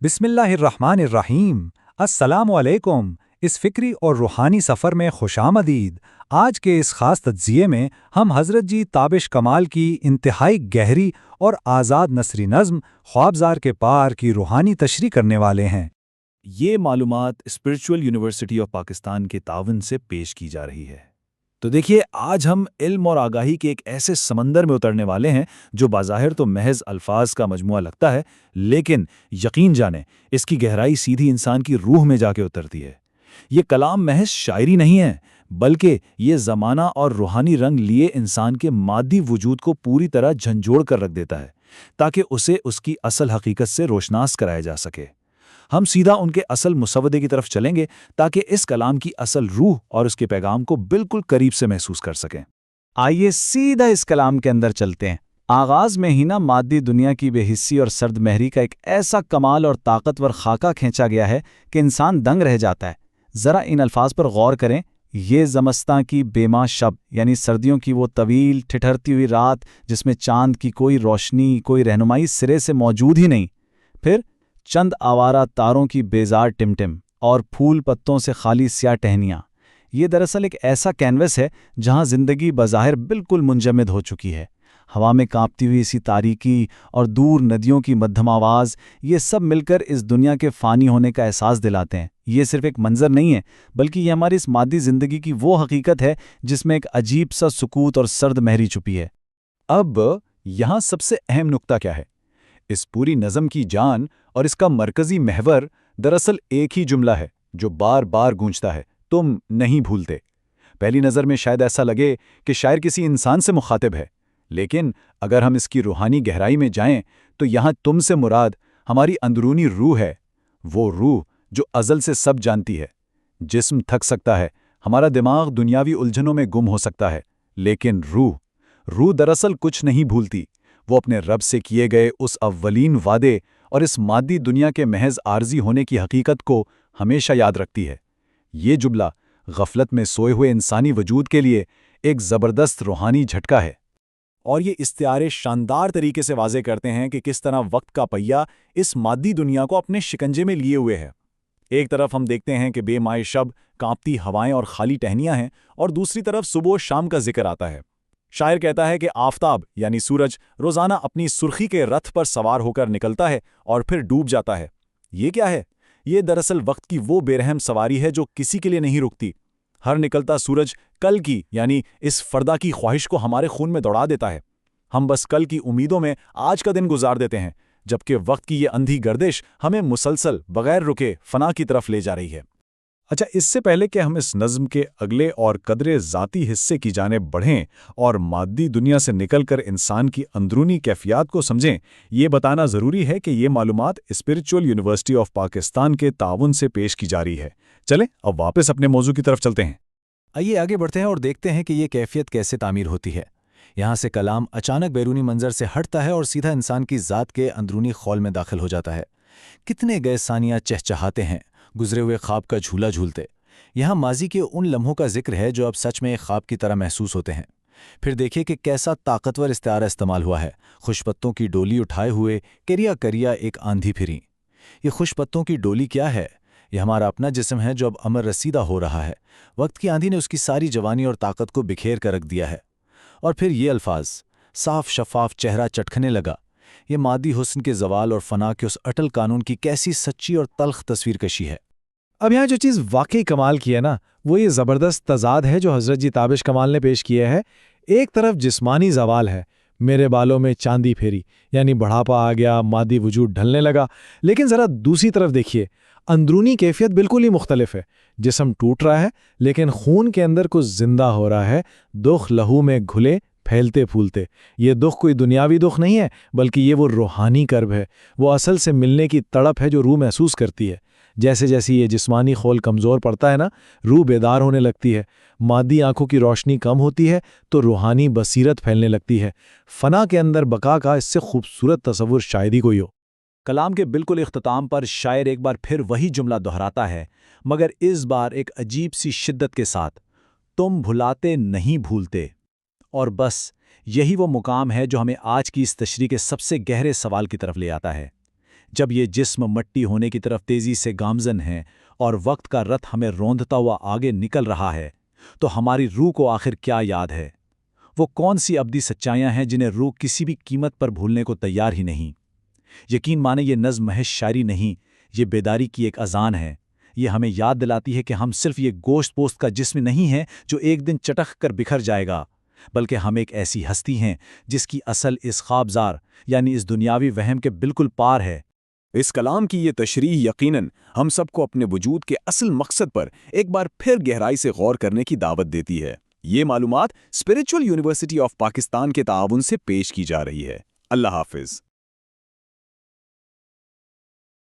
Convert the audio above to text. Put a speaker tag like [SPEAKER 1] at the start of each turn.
[SPEAKER 1] بسم اللہ الرحمن الرحیم۔ السلام علیکم۔ اس فکری اور روحانی سفر میں خوش آمدید۔ آج کے اس خاص تجزیے میں ہم حضرت جی تابش کمال کی انتہائی گہری اور آزاد نثری نظم خوابزار کے پار کی روحانی تشریح کرنے والے ہیں۔
[SPEAKER 2] یہ معلومات اسپرچول یونیورسٹی آف پاکستان کے تعاون سے پیش کی جا رہی ہے۔ تو دیکھیے، آج ہم علم اور آگاہی کے ایک ایسے سمندر میں اترنے والے ہیں جو بظاہر تو محض الفاظ کا مجموعہ لگتا ہے، لیکن یقین جانیں اس کی گہرائی سیدھی انسان کی روح میں جا کے اترتی ہے۔ یہ کلام محض شاعری نہیں ہے، بلکہ یہ زمانہ اور روحانی رنگ لیے انسان کے مادی وجود کو پوری طرح جھنجھوڑ کر رکھ دیتا ہے، تاکہ اسے اس کی اصل حقیقت سے روشناس کرایا جا سکے۔ ہم سیدھا ان کے اصل مسودے کی طرف چلیں گے تاکہ اس کلام کی اصل روح اور اس کے پیغام کو بالکل قریب سے محسوس کر سکیں۔
[SPEAKER 3] آئیے سیدھا اس کلام کے اندر چلتے ہیں۔ آغاز میں ہی مادی دنیا کی بے حسی اور سرد مہری کا ایک ایسا کمال اور طاقتور خاکہ کھینچا گیا ہے کہ انسان دنگ رہ جاتا ہے۔ ذرا ان الفاظ پر غور کریں۔ یہ زمستاں کی بے ماں شب، یعنی سردیوں کی وہ طویل ٹھٹھرتی ہوئی رات جس میں چاند کی کوئی روشنی، کوئی رہنمائی سرے سے موجود ہی نہیں۔ پھر چند آوارہ تاروں کی بیزار ٹمٹم اور پھول پتوں سے خالی سیاہ ٹہنیاں۔ یہ دراصل ایک ایسا کینوس ہے جہاں زندگی بظاہر بالکل منجمد ہو چکی ہے۔ ہوا میں کانپتی ہوئی اسی تاریکی اور دور ندیوں کی مدھم آواز، یہ سب مل کر اس دنیا کے فانی ہونے کا احساس دلاتے ہیں۔ یہ صرف ایک منظر نہیں ہے، بلکہ یہ ہماری اس مادی زندگی کی وہ حقیقت ہے جس میں ایک عجیب سا سکوت اور سرد مہری چھپی ہے۔
[SPEAKER 2] اب یہاں سب سے اہم نقطہ کیا ہے؟ اس پوری نظم کی جان اور اس کا مرکزی محور دراصل ایک ہی جملہ ہے جو بار بار گونجتا ہے: تم نہیں بھولتے۔ پہلی نظر میں شاید ایسا لگے کہ شاعر کسی انسان سے مخاطب ہے، لیکن اگر ہم اس کی روحانی گہرائی میں جائیں تو یہاں تم سے مراد ہماری اندرونی روح ہے، وہ روح جو ازل سے سب جانتی ہے۔ جسم تھک سکتا ہے، ہمارا دماغ دنیاوی الجھنوں میں گم ہو سکتا ہے، لیکن روح دراصل کچھ نہیں بھولتی۔ وہ اپنے رب سے کیے گئے اس اولین وعدے اور اس مادی دنیا کے محض عارضی ہونے کی حقیقت کو ہمیشہ یاد رکھتی ہے۔ یہ جملہ غفلت میں سوئے ہوئے انسانی وجود کے لیے ایک زبردست روحانی جھٹکا ہے، اور یہ استعارے شاندار طریقے سے واضح کرتے ہیں کہ کس طرح وقت کا پہیہ اس مادی دنیا کو اپنے شکنجے میں لیے ہوئے ہے۔ ایک طرف ہم دیکھتے ہیں کہ بے مائے شب، کانپتی ہوائیں اور خالی ٹہنیاں ہیں، اور دوسری طرف صبح و شام کا ذکر آتا ہے۔ شاعر کہتا ہے کہ آفتاب یعنی سورج روزانہ اپنی سرخی کے رتھ پر سوار ہو کر نکلتا ہے اور پھر ڈوب جاتا ہے۔ یہ کیا ہے؟ یہ دراصل وقت کی وہ بے رحم سواری ہے جو کسی کے لیے نہیں رکتی۔ ہر نکلتا سورج کل کی یعنی اس فردا کی خواہش کو ہمارے خون میں دوڑا دیتا ہے۔ ہم بس کل کی امیدوں میں آج کا دن گزار دیتے ہیں، جبکہ وقت کی یہ اندھی گردش ہمیں مسلسل بغیر رکے فنا کی طرف لے جا رہی ہے۔
[SPEAKER 1] اچھا، اس سے پہلے کہ ہم اس نظم کے اگلے اور قدرے ذاتی حصے کی جانب بڑھیں اور مادی دنیا سے نکل کر انسان کی اندرونی کیفیات کو سمجھیں، یہ بتانا ضروری ہے کہ یہ معلومات اسپرچول یونیورسٹی آف پاکستان کے تعاون سے پیش کی جا رہی ہے۔ چلیں اب واپس اپنے موضوع کی طرف چلتے ہیں۔
[SPEAKER 3] آئیے آگے بڑھتے ہیں اور دیکھتے ہیں کہ یہ کیفیت کیسے تعمیر ہوتی ہے۔ یہاں سے کلام اچانک بیرونی منظر سے ہٹتا ہے اور سیدھا انسان کی ذات کے اندرونی خول میں داخل ہو جاتا ہے۔ کتنے گئے ثانیہ چہچہاتے ہیں، گزرے ہوئے خواب کا جھولا جھولتے۔ یہاں ماضی کے ان لمحوں کا ذکر ہے جو اب سچ میں ایک خواب کی طرح محسوس ہوتے ہیں۔ پھر دیکھیے کہ کیسا طاقتور استعارہ استعمال ہوا ہے۔ خوش پتوں کی ڈولی اٹھائے ہوئے کریا کریا ایک آندھی پھری۔ یہ خوش پتوں کی ڈولی کیا ہے؟ یہ ہمارا اپنا جسم ہے جو اب امر رسیدہ ہو رہا ہے۔ وقت کی آندھی نے اس کی ساری جوانی اور طاقت کو بکھیر کر رکھ دیا ہے۔ اور پھر یہ الفاظ: صاف شفاف چہرہ چٹکنے لگا۔ یہ مادی حسن کے زوال اور فنا کے اس اٹل قانون کی کیسی سچی اور تلخ تصویر کشی ہے۔
[SPEAKER 1] اب یہاں جو چیز واقعی کمال کی ہے وہ یہ زبردست تضاد ہے جو حضرت جی تابش کمال نے پیش کیا ہے۔ ایک طرف جسمانی زوال ہے، میرے بالوں میں چاندی پھیری، یعنی بڑھاپا آ گیا، مادی وجود ڈھلنے لگا، لیکن ذرا دوسری طرف دیکھیے، اندرونی کیفیت بالکل ہی مختلف ہے۔ جسم ٹوٹ رہا ہے لیکن خون کے اندر کچھ زندہ ہو رہا ہے، دکھ لہو میں گھلے پھیلتے پھولتے۔ یہ دکھ کوئی دنیاوی دکھ نہیں ہے، بلکہ یہ وہ روحانی کرب ہے، وہ اصل سے ملنے کی تڑپ ہے جو روح محسوس کرتی ہے۔ جیسے جیسے یہ جسمانی خول کمزور پڑتا ہے روح بیدار ہونے لگتی ہے، مادی آنکھوں کی روشنی کم ہوتی ہے تو روحانی بصیرت پھیلنے لگتی ہے۔ فنا کے اندر بقا کا اس سے خوبصورت تصور شاید ہی کوئی ہو۔
[SPEAKER 2] کلام کے بالکل اختتام پر شاعر ایک بار پھر وہی جملہ دہراتا ہے، مگر اس بار ایک عجیب سی شدت کے ساتھ: تم بھلاتے نہیں بھولتے۔ اور بس یہی وہ مقام ہے جو ہمیں آج کی اس تشریح کے سب سے گہرے سوال کی طرف لے آتا ہے۔ جب یہ جسم مٹی ہونے کی طرف تیزی سے گامزن ہے اور وقت کا رتھ ہمیں روندتا ہوا آگے نکل رہا ہے، تو ہماری روح کو آخر کیا یاد ہے؟ وہ کون سی ابدی سچائیاں ہیں جنہیں روح کسی بھی قیمت پر بھولنے کو تیار ہی نہیں؟ یقین مانے یہ نظم محض شاعری نہیں، یہ بیداری کی ایک اذان ہے۔ یہ ہمیں یاد دلاتی ہے کہ ہم صرف یہ گوشت پوست کا جسم نہیں ہیں جو ایک دن چٹخ کر بکھر جائے گا، بلکہ ہم ایک ایسی ہستی ہیں جس کی اصل اس خوابزار یعنی اس دنیاوی وہم کے بالکل پار ہے۔
[SPEAKER 4] اس کلام کی یہ تشریح یقیناً ہم سب کو اپنے وجود کے اصل مقصد پر ایک بار پھر گہرائی سے غور کرنے کی دعوت دیتی ہے۔ یہ معلومات اسپریچول یونیورسٹی آف پاکستان کے تعاون سے پیش کی جا رہی ہے۔ اللہ حافظ۔